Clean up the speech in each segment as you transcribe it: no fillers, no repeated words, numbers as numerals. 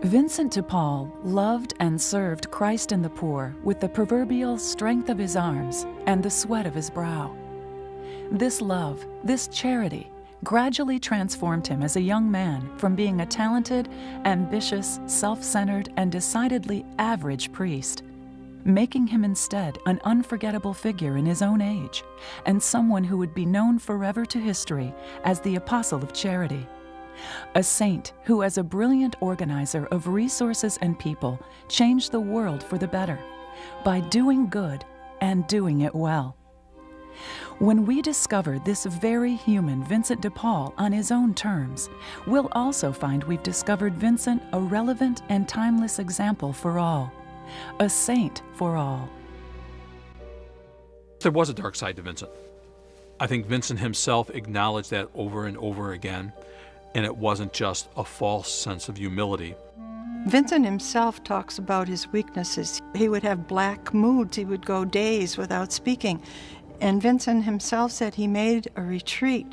Vincent de Paul loved and served Christ and the poor with the proverbial strength of his arms and the sweat of his brow. This love, this charity, gradually transformed him as a young man from being a talented, ambitious, self-centered, and decidedly average priest, making him instead an unforgettable figure in his own age and someone who would be known forever to history as the Apostle of Charity. A saint who, as a brilliant organizer of resources and people, changed the world for the better by doing good and doing it well. When we discover this very human Vincent de Paul on his own terms, we'll also find we've discovered Vincent a relevant and timeless example for all, a saint for all. There was a dark side to Vincent. I think Vincent himself acknowledged that over and over again, and it wasn't just a false sense of humility. Vincent himself talks about his weaknesses. He would have black moods. He would go days without speaking. And Vincent himself said he made a retreat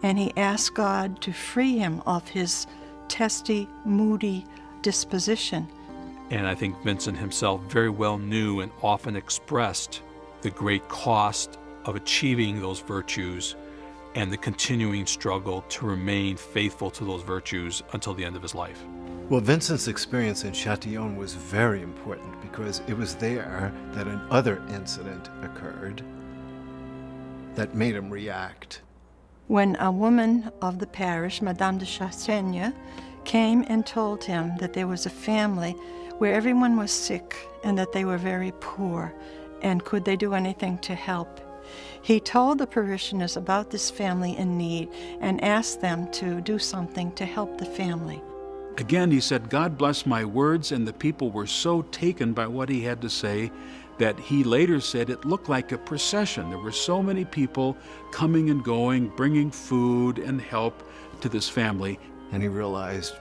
and he asked God to free him of his testy, moody disposition. And I think Vincent himself very well knew and often expressed the great cost of achieving those virtues and the continuing struggle to remain faithful to those virtues until the end of his life. Well, Vincent's experience in Châtillon was very important because it was there that another incident occurred that made him react. When a woman of the parish, Madame de Chassaigne, came and told him that there was a family where everyone was sick and that they were very poor, and could they do anything to help? He told the parishioners about this family in need and asked them to do something to help the family. Again, he said, God bless my words, and the people were so taken by what he had to say that he later said it looked like a procession. There were so many people coming and going, bringing food and help to this family. And he realized,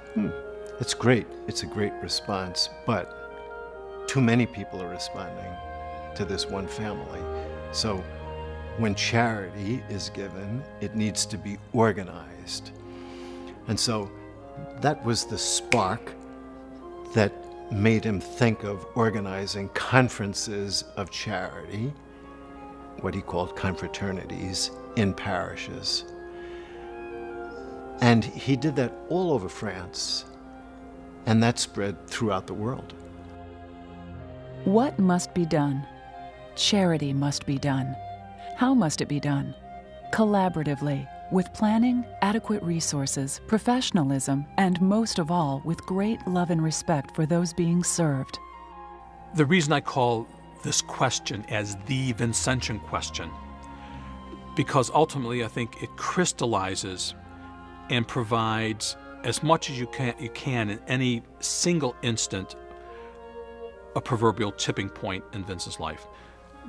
it's great. It's a great response, but too many people are responding to this one family. So when charity is given, it needs to be organized. And so that was the spark that made him think of organizing conferences of charity, what he called confraternities, in parishes. And he did that all over France, and that spread throughout the world. What must be done? Charity must be done. How must it be done? Collaboratively, with planning, adequate resources, professionalism, and most of all, with great love and respect for those being served. The reason I call this question as the Vincentian question, because ultimately I think it crystallizes and provides as much as you can in any single instant a proverbial tipping point in Vincent's life.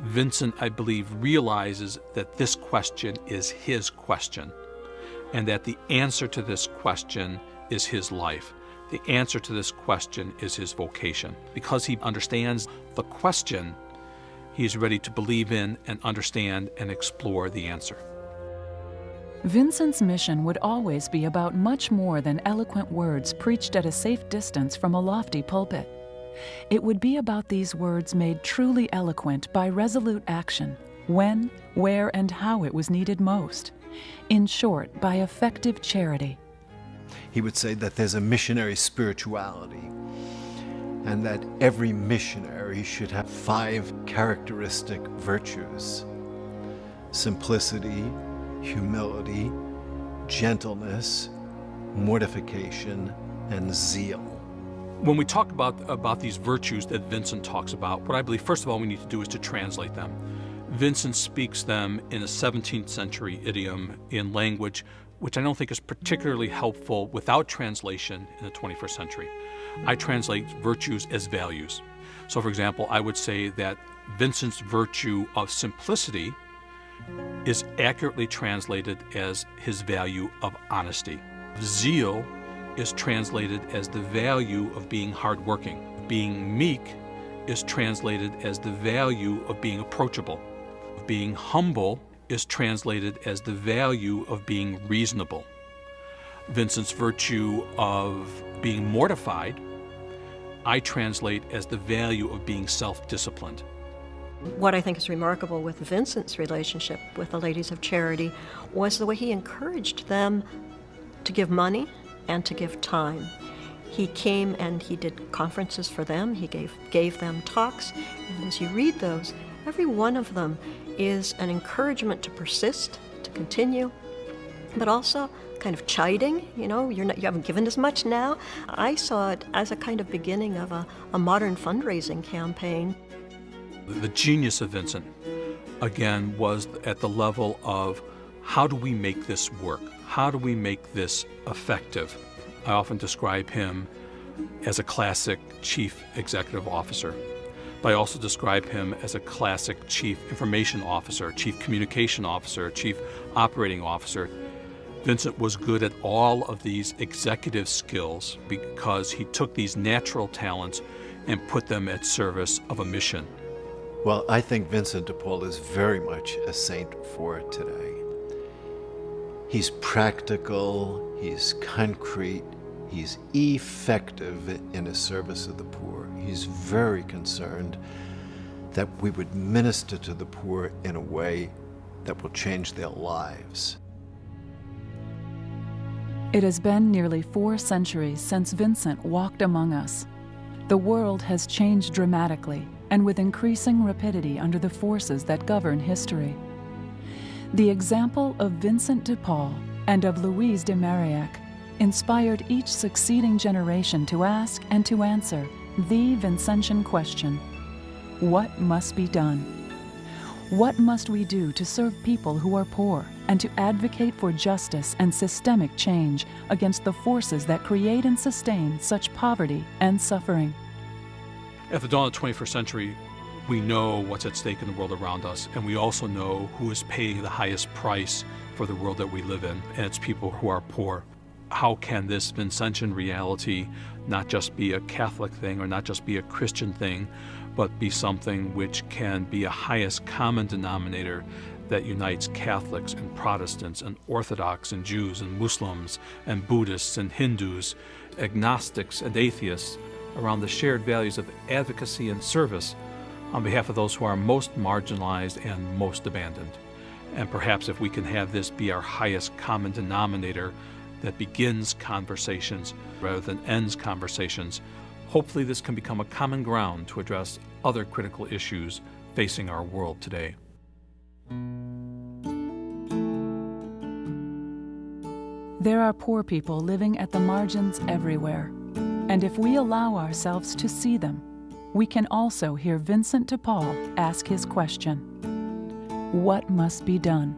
Vincent, I believe, realizes that this question is his question, and that the answer to this question is his life. The answer to this question is his vocation. Because he understands the question, he's ready to believe in and understand and explore the answer. Vincent's mission would always be about much more than eloquent words preached at a safe distance from a lofty pulpit. It would be about these words made truly eloquent by resolute action, when, where, and how it was needed most. In short, by effective charity. He would say that there's a missionary spirituality, and that every missionary should have 5 characteristic virtues: simplicity, humility, gentleness, mortification, and zeal. When we talk about these virtues that Vincent talks about, what I believe, first of all, we need to do is to translate them. Vincent speaks them in a 17th century idiom, in language which I don't think is particularly helpful without translation in the 21st century. I translate virtues as values. So, for example, I would say that Vincent's virtue of simplicity is accurately translated as his value of honesty. Zeal is translated as the value of being hardworking. Being meek is translated as the value of being approachable. Being humble is translated as the value of being reasonable. Vincent's virtue of being mortified I translate as the value of being self-disciplined. What I think is remarkable with Vincent's relationship with the Ladies of Charity was the way he encouraged them to give money and to give time. He came and he did conferences for them. He gave them talks. And as you read those, every one of them is an encouragement to persist, to continue, but also kind of chiding. You know, you haven't given as much now. I saw it as a kind of beginning of a modern fundraising campaign. The genius of Vincent, again, was at the level of how do we make this work? How do we make this effective? I often describe him as a classic chief executive officer, but I also describe him as a classic chief information officer, chief communication officer, chief operating officer. Vincent was good at all of these executive skills because he took these natural talents and put them at service of a mission. Well, I think Vincent de Paul is very much a saint for today. He's practical, he's concrete, he's effective in his service of the poor. He's very concerned that we would minister to the poor in a way that will change their lives. It has been nearly 4 centuries since Vincent walked among us. The world has changed dramatically and with increasing rapidity under the forces that govern history. The example of Vincent de Paul and of Louise de Marillac inspired each succeeding generation to ask and to answer the Vincentian question: what must be done? What must we do to serve people who are poor and to advocate for justice and systemic change against the forces that create and sustain such poverty and suffering? At the dawn of the 21st century, we know what's at stake in the world around us, and we also know who is paying the highest price for the world that we live in, and it's people who are poor. How can this Vincentian reality not just be a Catholic thing or not just be a Christian thing, but be something which can be a highest common denominator that unites Catholics and Protestants and Orthodox and Jews and Muslims and Buddhists and Hindus, agnostics and atheists, around the shared values of advocacy and service on behalf of those who are most marginalized and most abandoned. And perhaps if we can have this be our highest common denominator that begins conversations rather than ends conversations, hopefully this can become a common ground to address other critical issues facing our world today. There are poor people living at the margins everywhere. And if we allow ourselves to see them, we can also hear Vincent de Paul ask his question: what must be done?